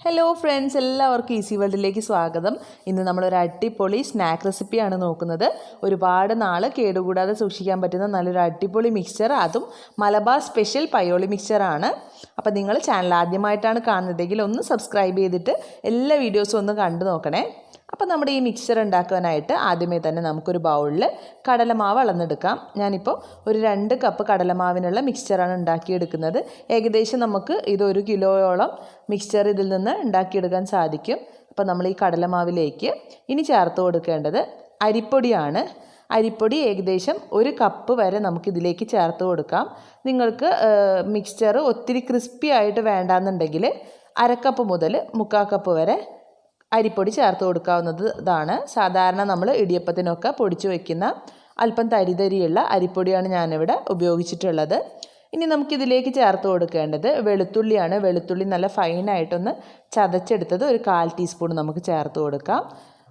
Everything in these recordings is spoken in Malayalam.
ഹലോ ഫ്രണ്ട്സ്, എല്ലാവർക്കും ഈസി വേൾഡിലേക്ക് സ്വാഗതം. ഇന്ന് നമ്മളൊരു അടിപൊളി സ്നാക്ക് റെസിപ്പിയാണ് നോക്കുന്നത്. ഒരുപാട് നാൾ കേടുകൂടാതെ സൂക്ഷിക്കാൻ പറ്റുന്ന നല്ലൊരു അടിപൊളി മിക്സ്ചർ, അതും മലബാർ സ്പെഷ്യൽ പയ്യോളി മിക്സ്ചറാണ്. അപ്പോൾ നിങ്ങൾ ചാനൽ ആദ്യമായിട്ടാണ് കാണുന്നതെങ്കിൽ ഒന്ന് സബ്സ്ക്രൈബ് ചെയ്തിട്ട് എല്ലാ വീഡിയോസും ഒന്ന് കണ്ടു നോക്കണേ. അപ്പോൾ നമ്മുടെ ഈ മിക്സ്ചർ ഉണ്ടാക്കാനായിട്ട് ആദ്യമേ തന്നെ നമുക്കൊരു ബൗളിൽ കടലമാവ് അളന്നെടുക്കാം. ഞാനിപ്പോൾ ഒരു 2 കപ്പ് കടലമാവിനുള്ള മിക്സ്ചറാണ് ഉണ്ടാക്കിയെടുക്കുന്നത്. ഏകദേശം നമുക്ക് ഇത് 1 കിലോയോളം മിക്സ്ചർ ഇതിൽ നിന്ന് ഉണ്ടാക്കിയെടുക്കാൻ സാധിക്കും. അപ്പോൾ നമ്മൾ ഈ കടലമാവിലേക്ക് ഇനി ചേർത്ത് കൊടുക്കേണ്ടത് അരിപ്പൊടിയാണ്. അരിപ്പൊടി ഏകദേശം 1 കപ്പ് വരെ നമുക്കിതിലേക്ക് ചേർത്ത് കൊടുക്കാം. നിങ്ങൾക്ക് മിക്സ്ചർ ഒത്തിരി ക്രിസ്പി ആയിട്ട് വേണ്ടാന്നുണ്ടെങ്കിൽ 1/2 കപ്പ് മുതൽ 3/4 കപ്പ് വരെ അരിപ്പൊടി ചേർത്ത് കൊടുക്കാവുന്നതാണ്. സാധാരണ നമ്മൾ ഇടിയപ്പത്തിനൊക്കെ പൊടിച്ചു വയ്ക്കുന്ന അല്പം തരിതരിയുള്ള അരിപ്പൊടിയാണ് ഞാനിവിടെ ഉപയോഗിച്ചിട്ടുള്ളത്. ഇനി നമുക്കിതിലേക്ക് ചേർത്ത് കൊടുക്കേണ്ടത് വെളുത്തുള്ളിയാണ്. വെളുത്തുള്ളി നല്ല ഫൈനായിട്ടൊന്ന് ചതച്ചെടുത്തത് ഒരു 1/4 ടീസ്പൂൺ നമുക്ക് ചേർത്ത് കൊടുക്കാം.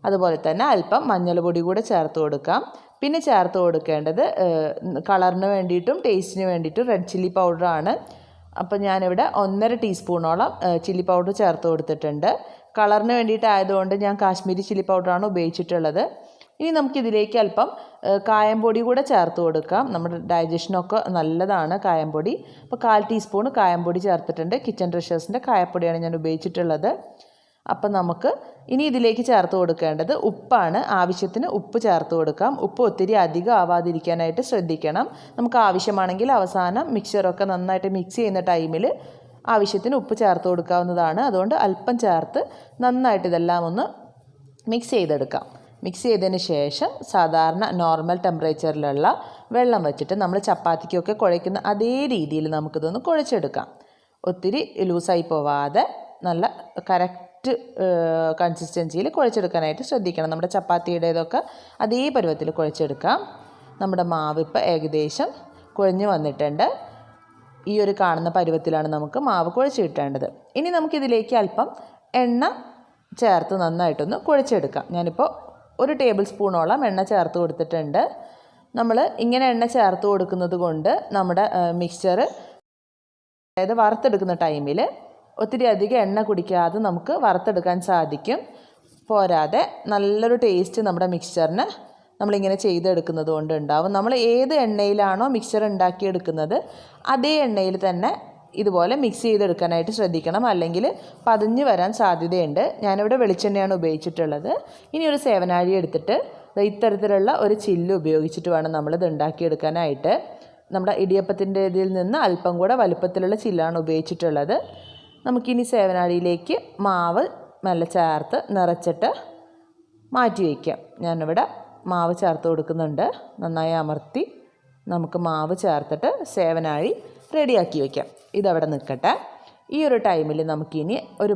അതുപോലെ തന്നെ അല്പം മഞ്ഞൾപ്പൊടി കൂടെ ചേർത്ത് കൊടുക്കാം. പിന്നെ ചേർത്ത് കൊടുക്കേണ്ടത് കളറിന് വേണ്ടിയിട്ടും ടേസ്റ്റിന് വേണ്ടിയിട്ടും റെഡ് ചില്ലി പൗഡറാണ്. അപ്പോൾ ഞാനിവിടെ 1.5 ടീസ്പൂണോളം ചില്ലി പൗഡർ ചേർത്ത് കൊടുത്തിട്ടുണ്ട്. കളറിന് വേണ്ടിയിട്ടായതുകൊണ്ട് ഞാൻ കാശ്മീരി ചില്ലി പൗഡറാണ് ഉപയോഗിച്ചിട്ടുള്ളത്. ഇനി നമുക്കിതിലേക്ക് അല്പം കായംപൊടി കൂടെ ചേർത്ത് കൊടുക്കാം. നമ്മുടെ ഡൈജഷനൊക്കെ നല്ലതാണ് കായംപൊടി. അപ്പോൾ 1/4 ടീസ്പൂൺ കായംപൊടി ചേർത്തിട്ടുണ്ട്. കിച്ചൺ ട്രഷേഴ്സിൻ്റെ കായപ്പൊടിയാണ് ഞാൻ ഉപയോഗിച്ചിട്ടുള്ളത്. അപ്പം നമുക്ക് ഇനി ഇതിലേക്ക് ചേർത്ത് കൊടുക്കേണ്ടത് ഉപ്പാണ്. ആവശ്യത്തിന് ഉപ്പ് ചേർത്ത് കൊടുക്കാം. ഉപ്പ് ഒത്തിരി അധികം ആവാതിരിക്കാനായിട്ട് ശ്രദ്ധിക്കണം. നമുക്ക് ആവശ്യമാണെങ്കിൽ അവസാനം മിക്സ്ചറൊക്കെ നന്നായിട്ട് മിക്സ് ചെയ്യുന്ന ടൈമിൽ ആവശ്യത്തിന് ഉപ്പ് ചേർത്ത് കൊടുക്കാവുന്നതാണ്. അതുകൊണ്ട് അല്പം ചേർത്ത് നന്നായിട്ട് ഇതെല്ലാം ഒന്ന് മിക്സ് ചെയ്തെടുക്കാം. മിക്സ് ചെയ്തതിന് ശേഷം സാധാരണ നോർമൽ ടെമ്പറേച്ചറിലുള്ള വെള്ളം വെച്ചിട്ട് നമ്മൾ ചപ്പാത്തിക്കൊക്കെ കുഴയ്ക്കുന്ന അതേ രീതിയിൽ നമുക്കിതൊന്ന് കുഴച്ചെടുക്കാം. ഒത്തിരി ലൂസായി പോവാതെ നല്ല കറക്റ്റ് കൺസിസ്റ്റൻസിയിൽ കുഴച്ചെടുക്കാനായിട്ട് ശ്രദ്ധിക്കണം. നമ്മുടെ ചപ്പാത്തിയുടേതൊക്കെ അതേ പരുവത്തിൽ കുഴച്ചെടുക്കാം. നമ്മുടെ മാവ് ഇപ്പോൾ ഏകദേശം കുഴഞ്ഞു വന്നിട്ടുണ്ട്. ഈ ഒരു കാണുന്ന പരുവത്തിലാണ് നമുക്ക് മാവ് കുഴച്ച് കിട്ടേണ്ടത്. ഇനി നമുക്കിതിലേക്ക് അല്പം എണ്ണ ചേർത്ത് നന്നായിട്ടൊന്ന് കുഴച്ചെടുക്കാം. ഞാനിപ്പോൾ 1 ടേബിൾ സ്പൂണോളം എണ്ണ ചേർത്ത് കൊടുത്തിട്ടുണ്ട്. നമ്മൾ ഇങ്ങനെ എണ്ണ ചേർത്ത് കൊടുക്കുന്നത് കൊണ്ട് നമ്മുടെ മിക്സ്ചർ, അതായത് വറുത്തെടുക്കുന്ന ടൈമിൽ ഒത്തിരി അധികം എണ്ണ കുടിക്കാതെ നമുക്ക് വറുത്തെടുക്കാൻ സാധിക്കും. പോരാതെ നല്ലൊരു ടേസ്റ്റ് നമ്മുടെ മിക്സ്ചറിന് നമ്മളിങ്ങനെ ചെയ്തെടുക്കുന്നത് കൊണ്ട് ഉണ്ടാവും. നമ്മൾ ഏത് എണ്ണയിലാണോ മിക്സ്ചർ ഉണ്ടാക്കിയെടുക്കുന്നത് അതേ എണ്ണയിൽ തന്നെ ഇതുപോലെ മിക്സ് ചെയ്തെടുക്കാനായിട്ട് ശ്രദ്ധിക്കണം. അല്ലെങ്കിൽ പതിഞ്ഞ് വരാൻ സാധ്യതയുണ്ട്. ഞാനിവിടെ വെളിച്ചെണ്ണയാണ് ഉപയോഗിച്ചിട്ടുള്ളത്. ഇനി ഒരു സേവനാഴി എടുത്തിട്ട് ഇത്തരത്തിലുള്ള ഒരു ചില്ല് ഉപയോഗിച്ചിട്ട് വേണം നമ്മളിത് ഉണ്ടാക്കിയെടുക്കാനായിട്ട്. നമ്മുടെ ഇടിയപ്പത്തിൻ്റെ ഇതിൽ നിന്ന് അല്പം കൂടെ വലുപ്പത്തിലുള്ള ചില്ലാണ് ഉപയോഗിച്ചിട്ടുള്ളത്. നമുക്കിനി സേവനാഴിയിലേക്ക് മാവ് നല്ല ചേർത്ത് നിറച്ചിട്ട് മാറ്റി വയ്ക്കാം. ഞാനിവിടെ മാവ് ചേർത്ത് കൊടുക്കുന്നുണ്ട്. നന്നായി അമർത്തി നമുക്ക് മാവ് ചേർത്തിട്ട് സേവനാഴി റെഡിയാക്കി വയ്ക്കാം. ഇതവിടെ നിൽക്കട്ടെ. ഈ ഒരു ടൈമിൽ നമുക്കിനി ഒരു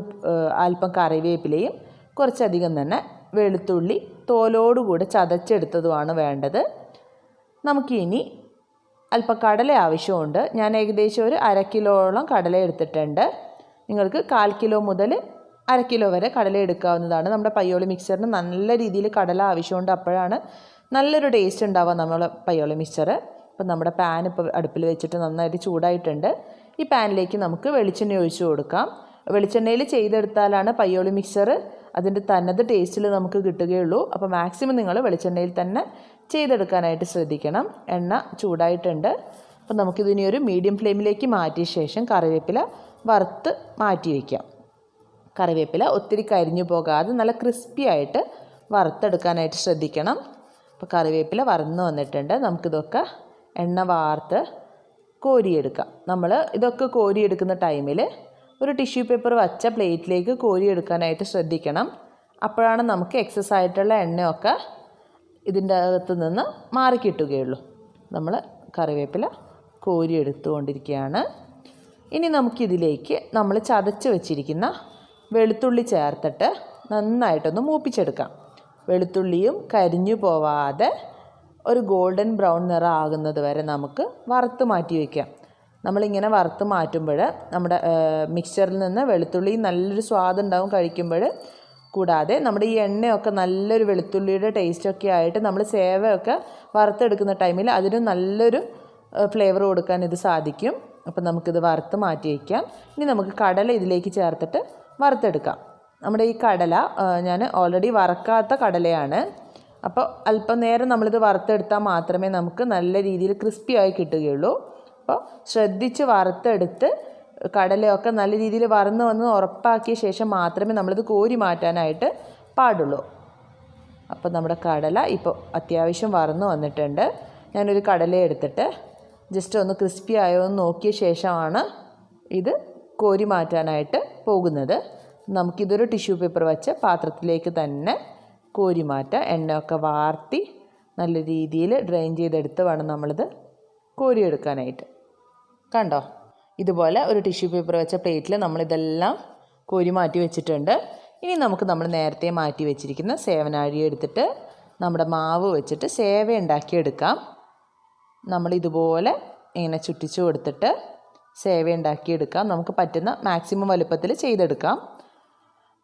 അല്പം കറിവേപ്പിലയും കുറച്ചധികം തന്നെ വെളുത്തുള്ളി തോലോടുകൂടി ചതച്ചെടുത്തതുമാണ് വേണ്ടത്. നമുക്കിനി അല്പം കടല ആവശ്യമുണ്ട്. ഞാൻ ഏകദേശം ഒരു 1/2 കിലോയോളം കടല എടുത്തിട്ടുണ്ട്. നിങ്ങൾക്ക് 1/4 കിലോ മുതൽ 1/2 കിലോ വരെ കടല എടുക്കാവുന്നതാണ്. നമ്മുടെ പയ്യോളി മിക്സ്ചറിന് നല്ല രീതിയിൽ കടല ആവശ്യമുണ്ട്. അപ്പോഴാണ് നല്ലൊരു ടേസ്റ്റ് ഉണ്ടാവുക നമ്മുടെ പയ്യോളി മിക്സ്ചർ. അപ്പം നമ്മുടെ പാൻ ഇപ്പോൾ അടുപ്പിൽ വെച്ചിട്ട് നന്നായിട്ട് ചൂടായിട്ടുണ്ട്. ഈ പാനിലേക്ക് നമുക്ക് വെളിച്ചെണ്ണ ഒഴിച്ച് കൊടുക്കാം. വെളിച്ചെണ്ണയിൽ ചെയ്തെടുത്താലാണ് പയ്യോളി മിക്സ്ചർ അതിൻ്റെ തനത് ടേസ്റ്റിൽ നമുക്ക് കിട്ടുകയുള്ളൂ. അപ്പോൾ മാക്സിമം നിങ്ങൾ വെളിച്ചെണ്ണയിൽ തന്നെ ചെയ്തെടുക്കാനായിട്ട് ശ്രദ്ധിക്കണം. എണ്ണ ചൂടായിട്ടുണ്ട്. അപ്പോൾ നമുക്കിതിനി ഒരു മീഡിയം ഫ്ലെയിമിലേക്ക് മാറ്റിയ ശേഷം കറിവേപ്പില വറുത്ത് മാറ്റി വയ്ക്കാം. കറിവേപ്പില ഒത്തിരി കരിഞ്ഞു പോകാതെ നല്ല ക്രിസ്പി ആയിട്ട് വറുത്തെടുക്കാനായിട്ട് ശ്രദ്ധിക്കണം. അപ്പോൾ കറിവേപ്പില വറന്ന് വന്നിട്ടുണ്ട്. നമുക്കിതൊക്കെ എണ്ണ വാർത്ത് കോരിയെടുക്കാം. നമ്മൾ ഇതൊക്കെ കോരിയെടുക്കുന്ന ടൈമിൽ ഒരു ടിഷ്യൂ പേപ്പർ വച്ച പ്ലേറ്റിലേക്ക് കോരിയെടുക്കാനായിട്ട് ശ്രദ്ധിക്കണം. അപ്പോഴാണ് നമുക്ക് എക്സസ് ആയിട്ടുള്ള എണ്ണയൊക്കെ ഇതിൻ്റെ അകത്ത് നിന്ന് മാറിക്കിട്ടുകയുള്ളൂ. നമ്മൾ കറിവേപ്പില കോരിയെടുത്തുകൊണ്ടിരിക്കുകയാണ്. ഇനി നമുക്കിതിലേക്ക് നമ്മൾ ചതച്ച് വെച്ചിരിക്കുന്ന വെളുത്തുള്ളി ചേർത്തിട്ട് നന്നായിട്ടൊന്ന് മൂപ്പിച്ചെടുക്കാം. വെളുത്തുള്ളിയും കരിഞ്ഞു പോവാതെ ഒരു ഗോൾഡൻ ബ്രൗൺ നിറം ആകുന്നത് വരെ നമുക്ക് വറുത്ത് മാറ്റി വയ്ക്കാം. നമ്മളിങ്ങനെ വറുത്ത് മാറ്റുമ്പോൾ നമ്മുടെ മിക്സ്ചറിൽ നിന്ന് വെളുത്തുള്ളി നല്ലൊരു സ്വാദുണ്ടാവും കഴിക്കുമ്പോൾ. കൂടാതെ നമ്മുടെ ഈ എണ്ണയൊക്കെ നല്ലൊരു വെളുത്തുള്ളിയുടെ ടേസ്റ്റൊക്കെ ആയിട്ട് നമ്മൾ സേവയൊക്കെ വറുത്തെടുക്കുന്ന ടൈമിൽ അതിന് നല്ലൊരു ഫ്ലേവർ കൊടുക്കാൻ ഇത് സാധിക്കും. അപ്പോൾ നമുക്കിത് വറുത്ത് മാറ്റി വയ്ക്കാം. ഇനി നമുക്ക് കടല ഇതിലേക്ക് ചേർത്തിട്ട് വറുത്തെടുക്കാം. നമ്മുടെ ഈ കടല ഞാൻ ഓൾറെഡി വറക്കാത്ത കടലയാണ്. അപ്പോൾ അല്പം നേരം നമ്മളിത് വറുത്തെടുത്താൽ മാത്രമേ നമുക്ക് നല്ല രീതിയിൽ ക്രിസ്പി ആയി കിട്ടുകയുള്ളൂ. അപ്പോൾ ശ്രദ്ധിച്ച് വറുത്തെടുത്ത് കടലയൊക്കെ നല്ല രീതിയിൽ വറന്ന് വന്ന് ഉറപ്പാക്കിയ ശേഷം മാത്രമേ നമ്മളിത് കോരി മാറ്റാനായിട്ട് പാടുള്ളൂ. അപ്പോൾ നമ്മുടെ കടല ഇപ്പോൾ അത്യാവശ്യം വറന്ന് വന്നിട്ടുണ്ട്. ഞാനൊരു കടല എടുത്തിട്ട് ജസ്റ്റ് ഒന്ന് ക്രിസ്പി ആയോ എന്ന് നോക്കിയ ശേഷമാണ് ഇത് കോരി മാറ്റാനായിട്ട് പോകുന്നത്. നമുക്കിതൊരു ടിഷ്യൂ പേപ്പർ വെച്ച് പാത്രത്തിലേക്ക് തന്നെ കോരി മാറ്റാം. എണ്ണയൊക്കെ വാർത്തി നല്ല രീതിയിൽ ഡ്രെയിൻ ചെയ്തെടുത്ത് വേണം നമ്മളിത് കോരിയെടുക്കാനായിട്ട്. കണ്ടോ, ഇതുപോലെ ഒരു ടിഷ്യൂ പേപ്പർ വെച്ച പ്ലേറ്റിൽ നമ്മളിതെല്ലാം കോരി മാറ്റി വെച്ചിട്ടുണ്ട്. ഇനി നമുക്ക് നമ്മൾ നേരത്തെ മാറ്റി വെച്ചിരിക്കുന്ന സേവനാഴി എടുത്തിട്ട് നമ്മുടെ മാവ് വെച്ചിട്ട് സേവ ഉണ്ടാക്കിയെടുക്കാം. നമ്മളിതുപോലെ ഇങ്ങനെ ചുറ്റിച്ചു കൊടുത്തിട്ട് സേവ ഉണ്ടാക്കിയെടുക്കാം. നമുക്ക് പറ്റുന്ന മാക്സിമം വലുപ്പത്തിൽ ചെയ്തെടുക്കാം.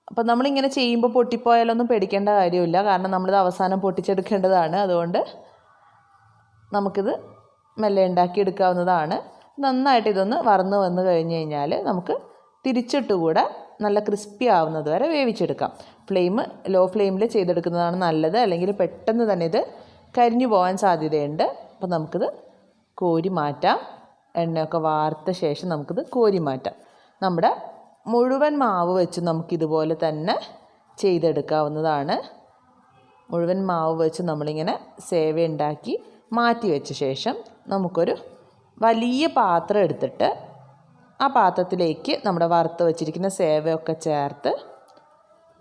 അപ്പോൾ നമ്മളിങ്ങനെ ചെയ്യുമ്പോൾ പൊട്ടിപ്പോയാലൊന്നും പേടിക്കേണ്ട കാര്യമില്ല. കാരണം നമ്മളിത് അവസാനം പൊട്ടിച്ചെടുക്കേണ്ടതാണ്. അതുകൊണ്ട് നമുക്കിത് മെല്ലെ ഉണ്ടാക്കിയെടുക്കാവുന്നതാണ്. നന്നായിട്ട് ഇതൊന്ന് വറന്ന് വന്ന് കഴിഞ്ഞ് കഴിഞ്ഞാൽ നമുക്ക് തിരിച്ചിട്ടുകൂടെ നല്ല ക്രിസ്പി ആവുന്നത് വരെ വേവിച്ചെടുക്കാം. ലോ ഫ്ലെയിമിൽ ചെയ്തെടുക്കുന്നതാണ് നല്ലത്. അല്ലെങ്കിൽ പെട്ടെന്ന് തന്നെ ഇത് കരിഞ്ഞു പോകാൻ സാധ്യതയുണ്ട്. അപ്പോൾ നമുക്കിത് കോരി മാറ്റാം. എണ്ണയൊക്കെ വാർത്ത ശേഷം നമുക്കിത് കോരി മാറ്റാം. നമ്മുടെ മുഴുവൻ മാവ് വെച്ച് നമുക്കിതുപോലെ തന്നെ ചെയ്തെടുക്കാവുന്നതാണ്. മുഴുവൻ മാവ് വെച്ച് നമ്മളിങ്ങനെ സേവ ഉണ്ടാക്കി മാറ്റി വെച്ച ശേഷം നമുക്കൊരു വലിയ പാത്രം എടുത്തിട്ട് ആ പാത്രത്തിലേക്ക് നമ്മുടെ വറുത്ത് വെച്ചിരിക്കുന്ന സേവയൊക്കെ ചേർത്ത്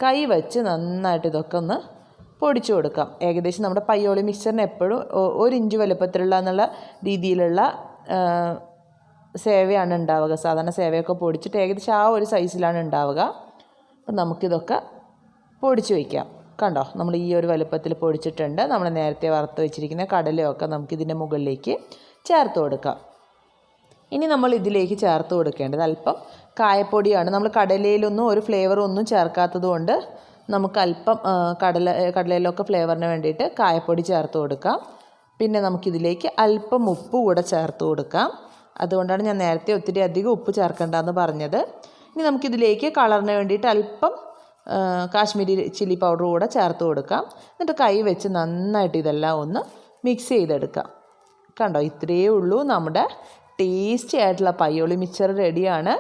കൈ വെച്ച് നന്നായിട്ട് ഇതൊക്കെ ഒന്ന് പൊടിച്ചു കൊടുക്കാം. ഏകദേശം നമ്മുടെ പയ്യോളി മിക്സറിന് എപ്പോഴും 1 ഇഞ്ച് വലുപ്പത്തിലുള്ള എന്നുള്ള രീതിയിലുള്ള സേവയാണ് ഉണ്ടാവുക. സാധാരണ സേവയൊക്കെ പൊടിച്ചിട്ട് ഏകദേശം ആ ഒരു സൈസിലാണ് ഉണ്ടാവുക. അപ്പം നമുക്കിതൊക്കെ പൊടിച്ച് വയ്ക്കാം. കണ്ടോ, നമ്മൾ ഈ ഒരു വലുപ്പത്തിൽ പൊടിച്ചിട്ടുണ്ട്. നമ്മൾ നേരത്തെ വറുത്ത് വെച്ചിരിക്കുന്ന കടലയൊക്കെ നമുക്കിതിൻ്റെ മുകളിലേക്ക് ചേർത്ത് കൊടുക്കാം. ഇനി നമ്മൾ ഇതിലേക്ക് ചേർത്ത് കൊടുക്കേണ്ടത് അല്പം കായപ്പൊടിയാണ്. നമ്മൾ കടലയിലൊന്നും ഒരു ഫ്ലേവർ ഒന്നും ചേർക്കാത്തത് കൊണ്ട് നമുക്ക് അല്പം കടലയിലൊക്കെ ഫ്ലേവറിന് വേണ്ടിയിട്ട് കായപ്പൊടി ചേർത്ത് കൊടുക്കാം. പിന്നെ നമുക്കിതിലേക്ക് അല്പം ഉപ്പ് കൂടെ ചേർത്ത് കൊടുക്കാം. അതുകൊണ്ടാണ് ഞാൻ നേരത്തെ ഒത്തിരി അധികം ഉപ്പ് ചേർക്കേണ്ടതെന്ന് പറഞ്ഞത്. ഇനി നമുക്കിതിലേക്ക് കളറിന് വേണ്ടിയിട്ട് അല്പം കാശ്മീരി ചില്ലി പൗഡർ കൂടെ ചേർത്ത് കൊടുക്കാം. എന്നിട്ട് കൈ വെച്ച് നന്നായിട്ട് ഇതെല്ലാം ഒന്ന് മിക്സ് ചെയ്തെടുക്കാം. കണ്ടോ, ഇത്രയേ ഉള്ളൂ. നമ്മുടെ ടേസ്റ്റി ആയിട്ടുള്ള പയ്യോളി മിക്സ്ചർ റെഡിയാണ്.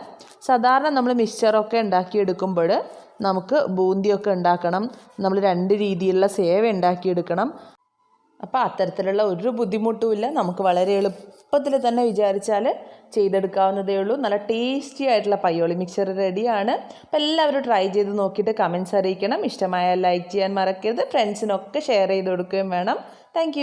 സാധാരണ നമ്മൾ മിക്സ്ചറൊക്കെ ഉണ്ടാക്കിയെടുക്കുമ്പോൾ നമുക്ക് ബൂന്തിയൊക്കെ ഉണ്ടാക്കണം, നമ്മൾ 2 രീതിയിലുള്ള സേവ ഉണ്ടാക്കിയെടുക്കണം. അപ്പോൾ അത്തരത്തിലുള്ള ഒരു ബുദ്ധിമുട്ടുമില്ല. നമുക്ക് വളരെ എളുപ്പത്തിൽ തന്നെ വിചാരിച്ചാൽ ചെയ്തെടുക്കാവുന്നതേ ഉള്ളൂ. നല്ല ടേസ്റ്റി ആയിട്ടുള്ള പയ്യോളി മിക്സ്ചർ റെഡിയാണ്. അപ്പോൾ എല്ലാവരും ട്രൈ ചെയ്ത് നോക്കിയിട്ട് കമൻറ്റ്സ് അറിയിക്കണം. ഇഷ്ടമായാൽ ലൈക്ക് ചെയ്യാൻ മറക്കരുത്. ഫ്രണ്ട്സിനൊക്കെ ഷെയർ ചെയ്ത് കൊടുക്കുകയും വേണം. താങ്ക്